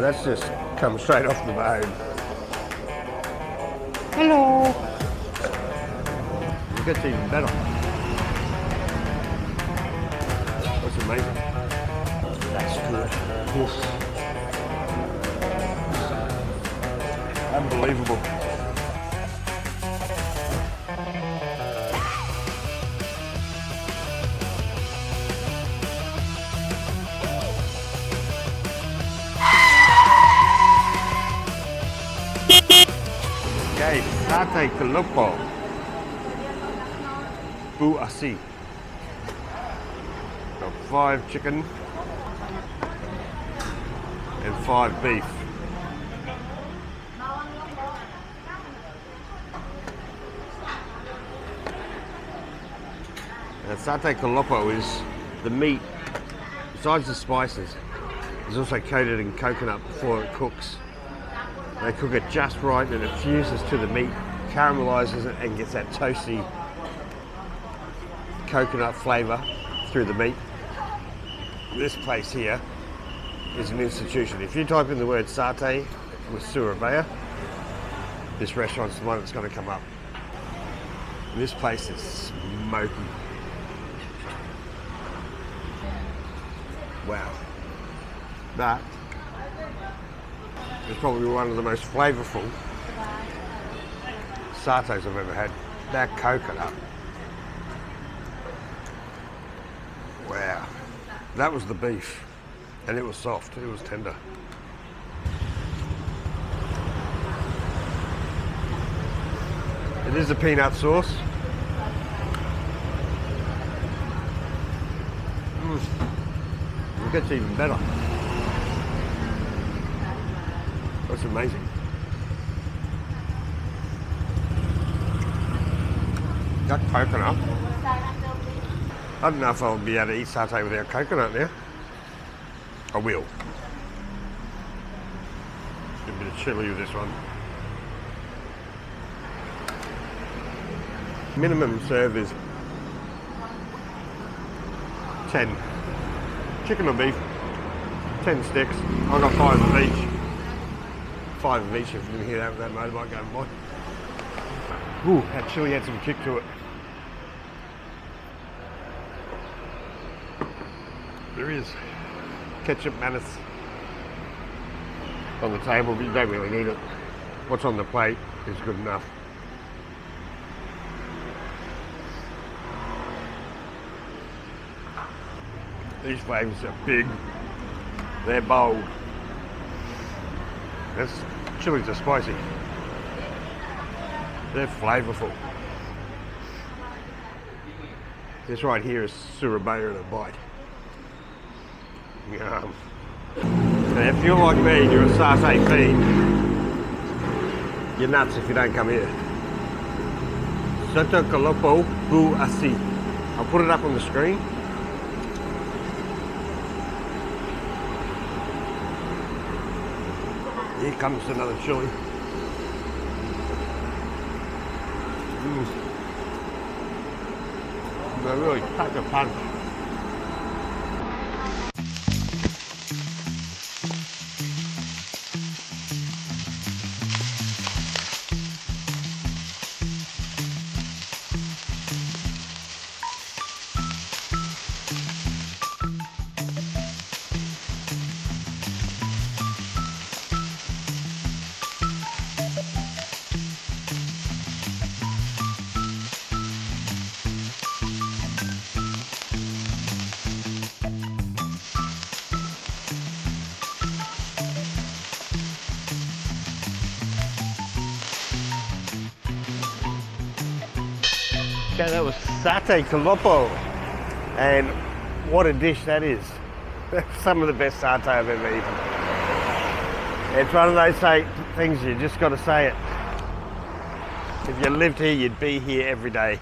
That's just come straight off the bone. Hello. It gets even better. That's amazing. That's good. Oof. Unbelievable. Okay, Sate Kelopo Bu Asih. Got 5 chicken and 5 beef. Now, Sate Kelopo is the meat, besides the spices, is also coated in coconut before it cooks. They cook it just right and it fuses to the meat, caramelizes it and gets that toasty coconut flavour through the meat. This place here is an institution. If you type in the word satay with Surabaya, this restaurant's the one that's going to come up. And this place is smoky. Wow. That is probably one of the most flavourful satays I've ever had. That coconut. Wow. That was the beef. And it was soft, it was tender. It is a peanut sauce. It gets even better. That's amazing. That coconut. I don't know if I'll be able to eat satay without coconut now. I will. A bit of chilli with this one. Minimum serve is 10. Chicken or beef, 10 sticks. I got 5 of each. 5 of each if you can hear that with that motorbike going by. Ooh, that chili had some kick to it. There is ketchup mayonnaise on the table, but you don't really need it. What's on the plate is good enough. These flavours are big, they're bold. This chilies are spicy. They're flavourful. This right here is Surabaya in a bite. Yum. Now if you're like me and you're a satay fiend, you're nuts if you don't come here. Sate Kelopo Bu Asih. I'll put it up on the screen. Here comes another chili. They really pack a punch. Okay, that was Sate Kelopo, and what a dish that is. That's some of the best satay I've ever eaten. It's one of those things you just got to say it. If you lived here, you'd be here every day.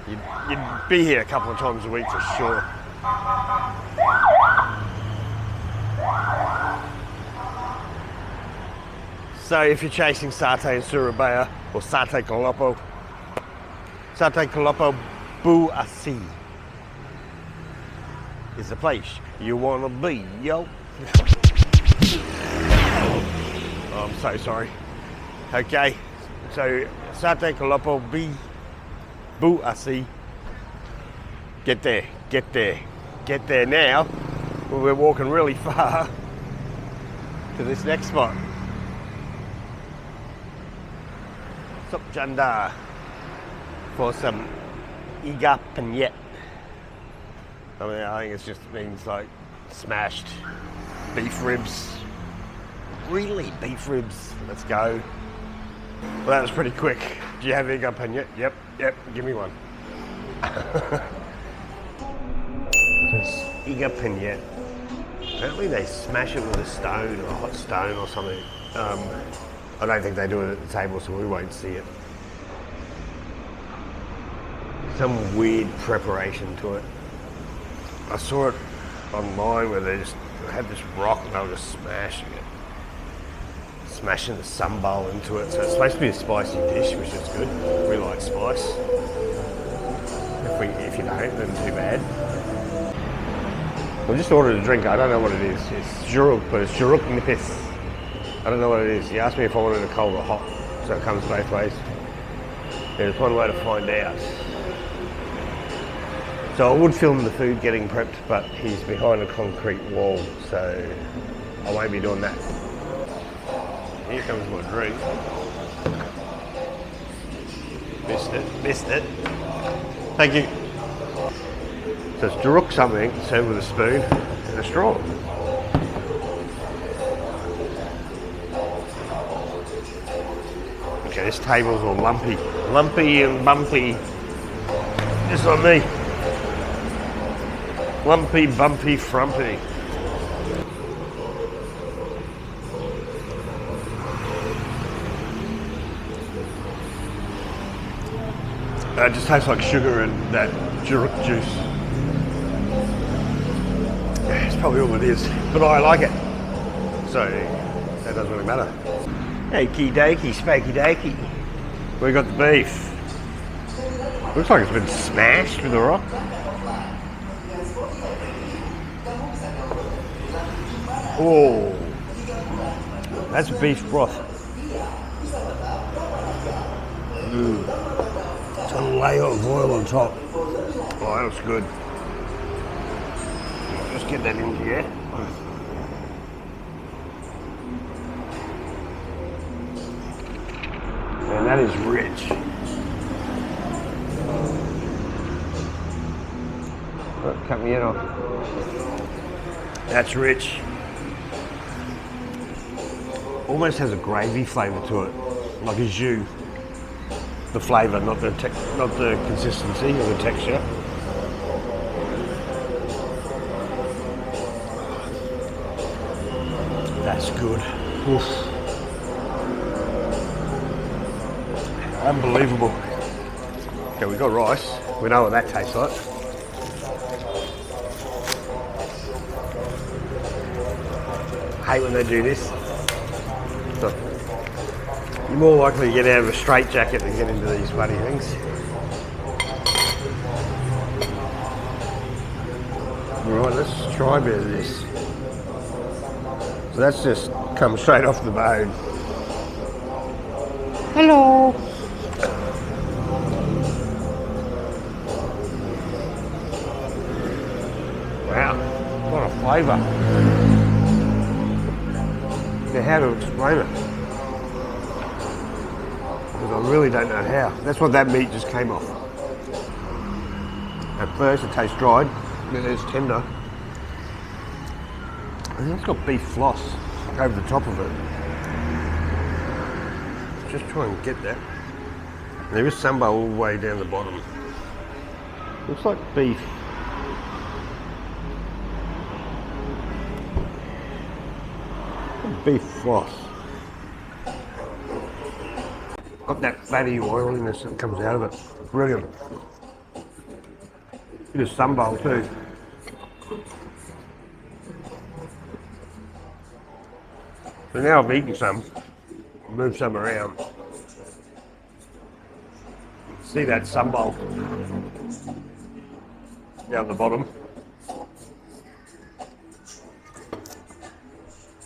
You'd be here a couple of times a week for sure. So if you're chasing satay in Surabaya or Sate Kelopo, Sate Kelopo Bu Asih is the place you want to be, yo. I'm so sorry. Okay, so Sate Kelopo Bu Asih. Get there, get there, get there now. Well, we're walking really far to this next spot. Sop Janda for some Iga Penyet. I mean, I think it just means like smashed beef ribs. Really, beef ribs? Let's go. Well, that was pretty quick. Do you have Iga Penyet? Yep, give me one. It's Iga Penyet. Apparently they smash it with a stone, or a hot stone or something. I don't think they do it at the table, so we won't see it. Some weird preparation to it. I saw it online where they just had this rock and they were just smashing it. Smashing the sambal into it. So it's supposed to be a spicy dish, which is good. We like spice. If you don't, then too bad. I just ordered a drink. I don't know what it is. It's jeruk, but it's jeruk nipis. I don't know what it is. He asked me if I wanted it cold or hot, so it comes both ways. There's one way to find out. So I would film the food getting prepped, but he's behind a concrete wall, so I won't be doing that. Here comes my drink. Missed it. Thank you. So it's jeruk something, served with a spoon and a straw. Okay, this table's all lumpy. Lumpy and bumpy. Just like me. Lumpy, bumpy, frumpy. It just tastes like sugar and that jeruk juice. Yeah, it's probably all it is, but I like it. So that doesn't really matter. Akey dokey, spakey dokey. We got the beef. Looks like it's been smashed with a rock. Oh, that's beef broth. It's got a layer of oil on top. Oh, that looks good. Just get that in here. And that is rich. Oh, cut me in off. That's rich. Almost has a gravy flavour to it, like a jus. The flavour, not the consistency or the texture. That's good. Oof. Unbelievable. Okay, we got rice. We know what that tastes like. Hate when they do this. So, you're more likely to get out of a straitjacket than get into these bloody things. Alright, let's try a bit of this. So that's just come straight off the bone. Hello! Wow, what a flavour. Now, how to explain it? Because I really don't know how. That's what that meat just came off. At first it tastes dried, then it's tender. I think it's got beef floss over the top of it. Just try and get that. There is sambal all the way down the bottom. Looks like beef. Beef floss. Got that fatty oiliness that comes out of it. Brilliant. Bit of sambal too. So now I've eaten some, move some around. See that sambal down the bottom.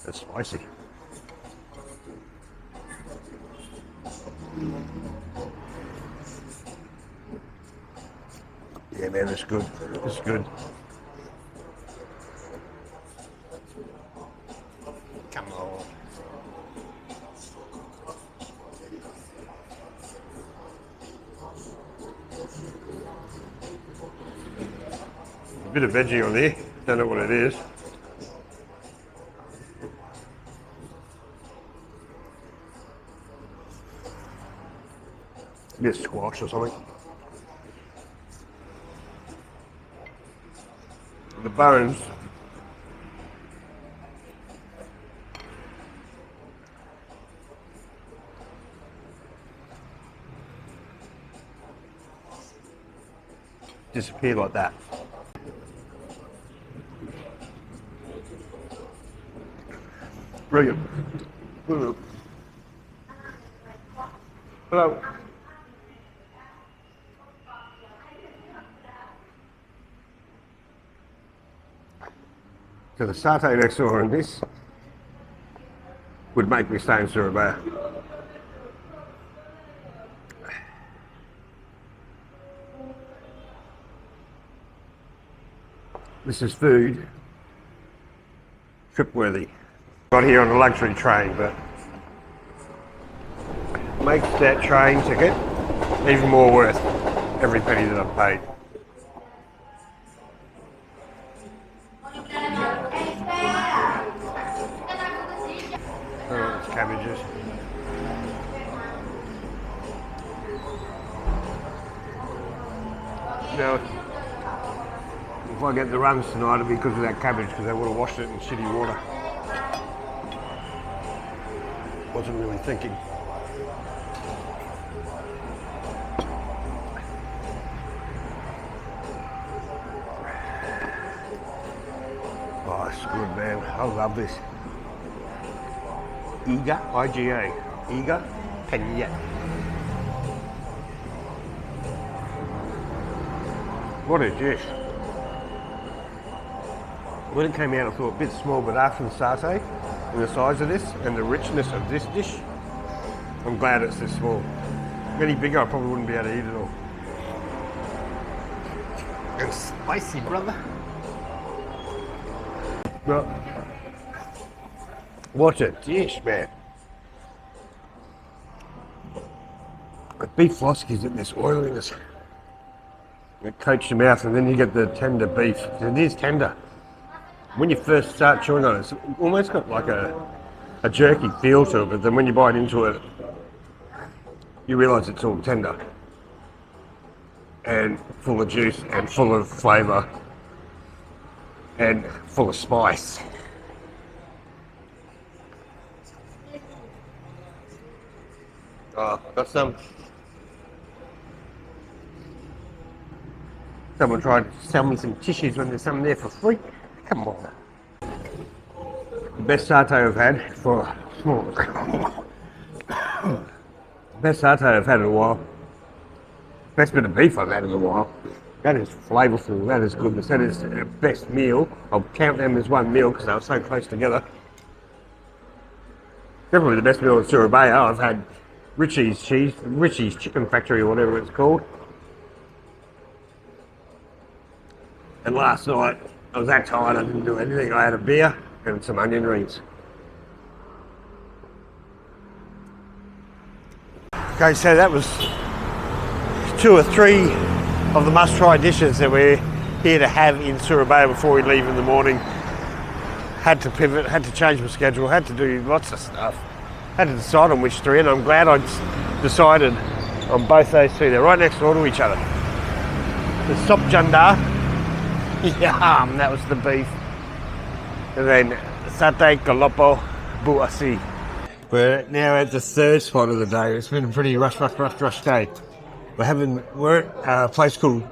That's spicy. man, it's good. It's good. Come on. A bit of veggie on there. Don't know what it is. A bit of squash or something. The bones. Disappear like that. Brilliant. Hello. Hello. So the satay next door and this would make me stay in Surabaya. This is food, trip worthy. Got here on a luxury train, but makes that train ticket even more worth every penny that I've paid. Oh, it's cabbages. Now, if I get the runs tonight, it'll be because of that cabbage, because they would have washed it in shitty water. Wasn't really thinking. Oh, it's good, man. I love this. Iga, I-G-A. Iga Penyet. What a dish. When it came out, I thought a bit small, but after the satay and the size of this and the richness of this dish, I'm glad it's this small. Any bigger, I probably wouldn't be able to eat it all. And spicy, brother. But what a dish, man. The beef flosky in this oiliness. It coats your mouth, and then you get the tender beef. It is tender. When you first start chewing on it, it's almost got like a jerky feel to it, but then when you bite into it, you realise it's all tender and full of juice and full of flavour and full of spice. Oh, got some. Someone tried to sell me some tissues when there's some there for free. Come on. The best satay I've had for best satay I've had in a while. Best bit of beef I've had in a while. That is flavourful. That is goodness. That is the best meal. I'll count them as one meal because they were so close together. Definitely the best meal in Surabaya. I've had Richie's Chicken Factory or whatever it's called. And last night, I was that tired I didn't do anything. I had a beer and some onion rings. Okay, so that was 2 or 3 of the must-try dishes that we're here to have in Surabaya before we leave in the morning. Had to pivot, had to change my schedule, had to do lots of stuff. Had to decide on which 3, and I'm glad I decided on both those 2. They're right next door to each other. The Sop Janda, yum, that was the beef. And then Sate Kelopo Bu Asih. We're now at the 3rd spot of the day. It's been a pretty rush day. We're at a place called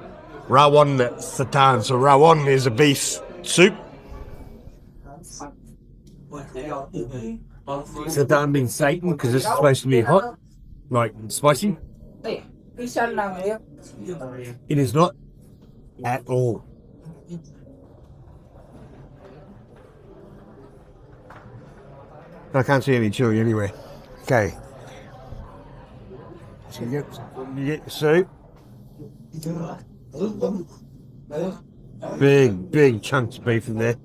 Rawon Setan. So Rawon is a beef soup. Setan means Satan because it's supposed to be hot, like spicy. It is not at all. I can't see any chili anywhere. Okay. So you get the soup. Big chunks of beef in there.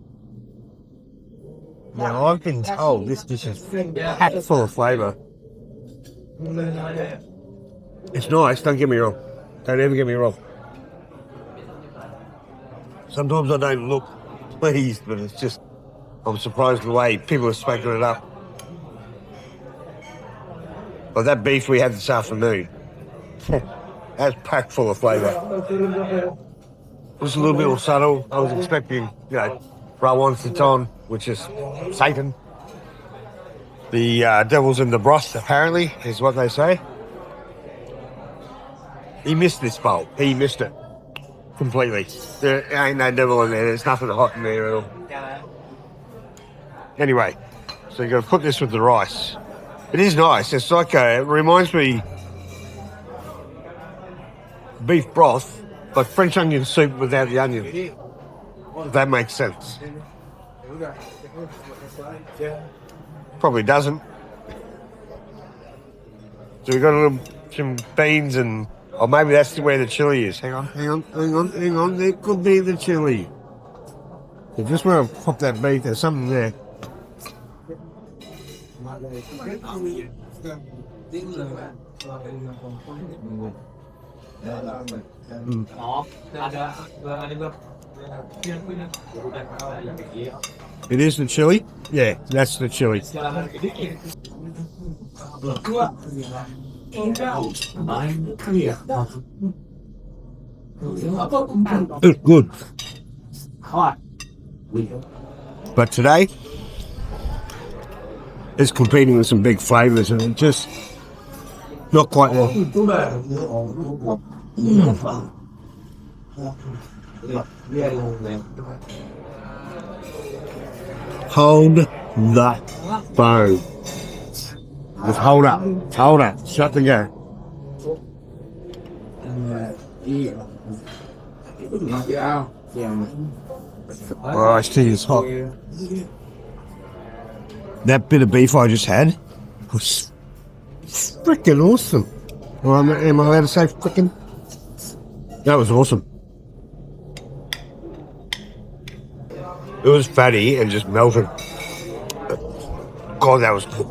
Now, I've been told this dish is packed full of flavour. It's nice, don't get me wrong. Don't ever get me wrong. Sometimes I don't look pleased, but it's just, I'm surprised the way people are smoking it up. But that beef we had this afternoon, that's packed full of flavour. It was a little bit more subtle. I was expecting, Rawon Setan, which is Satan. The devil's in the broth, apparently, is what they say. He missed this bowl. He missed it completely. There ain't no devil in there. There's nothing hot in there at all. Anyway, so you've got to put this with the rice. It is nice. It's like it reminds me beef broth, but French onion soup without the onion. If that makes sense. Probably doesn't. So we've got some beans and, or maybe that's where the chili is. Hang on. There could be the chili. So just where I pop that beef, there's something there. It is the chili? Yeah, that's the chili. It's good. But today, it's competing with some big flavours and it just not quite there. Hold the phone. Just hold up. Shut the gate. Oh, I think it's hot. That bit of beef I just had was freaking awesome. Or am I allowed to say freaking? That was awesome. It was fatty and just melted. God, that was good.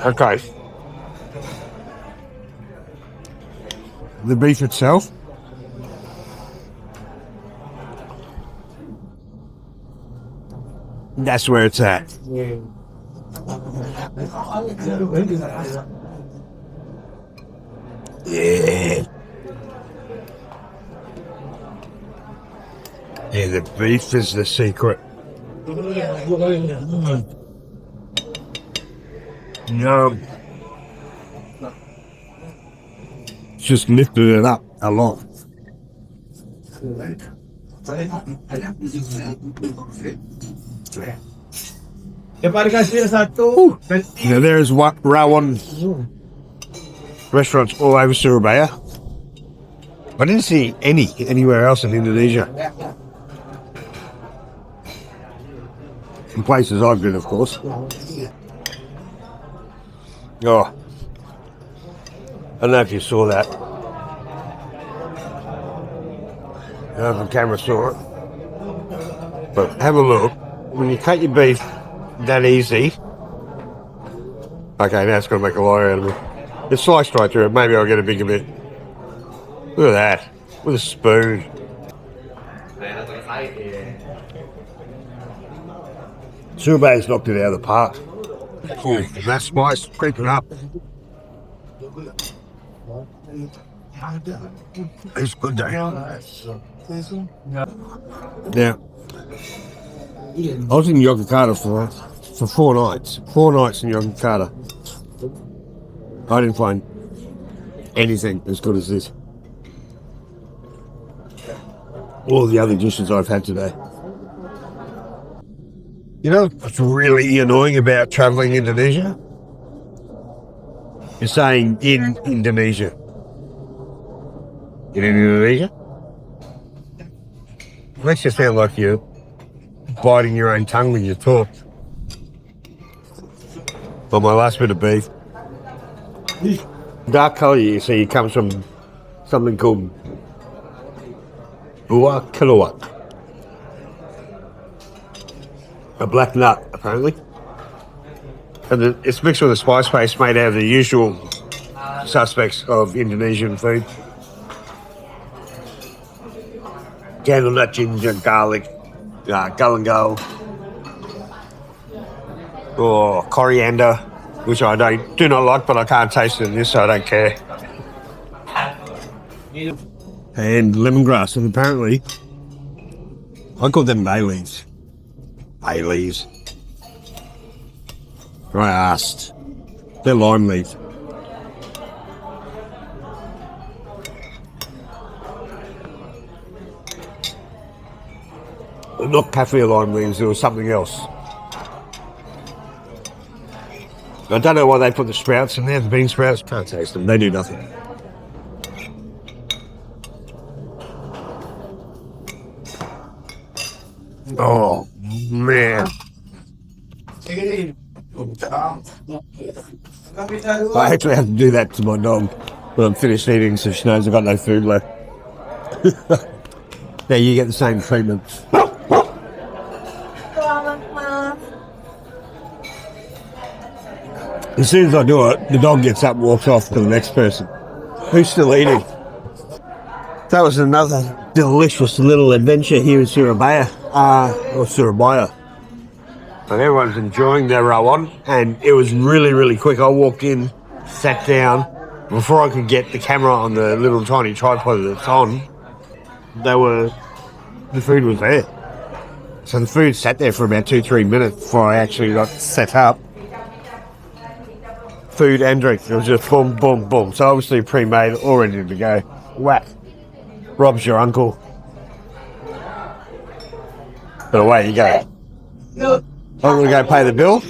Okay. The beef itself. That's where it's at. Yeah. Yeah, the beef is the secret. No. Just lifted it up a lot. Now there's what Rawon restaurants all over Surabaya. I didn't see anywhere else in Indonesia. In places I've been, of course. Oh, I don't know if you saw that. I don't know if the camera saw it. But have a look. When you cut your beef that easy. Okay, now it's going to make a liar out of me. It's sliced right through it. Maybe I'll get a bigger bit. Look at that. With a spoon. Surabaya's knocked it out of the park. Cool. That spice creeping up. It's good though. Now, I was in Yogyakarta for 4 nights. 4 nights in Yogyakarta. I didn't find anything as good as this. All the other dishes I've had today. You know what's really annoying about travelling Indonesia? You're saying in Indonesia. In Indonesia? It makes you sound like you're biting your own tongue when you talk. But my last bit of beef. Dark colour you see comes from something called buah keluak, a black nut apparently, and it's mixed with a spice paste made out of the usual suspects of Indonesian food: candlenut, ginger, garlic, galangal, or coriander, which I do not like, but I can't taste it in this, so I don't care. And lemongrass, and apparently I call them bay leaves. Bay leaves. I asked. They're lime leaves. They're not kaffir lime leaves, it was something else. I don't know why they put the sprouts in there, the bean sprouts. Can't taste them, they do nothing. Oh, man. I actually have to do that to my dog when I'm finished eating so she knows I've got no food left. Now you get the same treatment. As soon as I do it, the dog gets up and walks off to the next person who's still eating. That was another delicious little adventure here in Surabaya, Surabaya. And everyone's enjoying their rawon, and it was really, really quick. I walked in, sat down, before I could get the camera on the little tiny tripod that's on, the food was there. So the food sat there for about 2-3 minutes before I actually got set up. Food and drink, it was just boom, boom, boom. So obviously pre-made, all ready to go. Whack. Rob's your uncle. But away you go. I'm going to go pay the bill.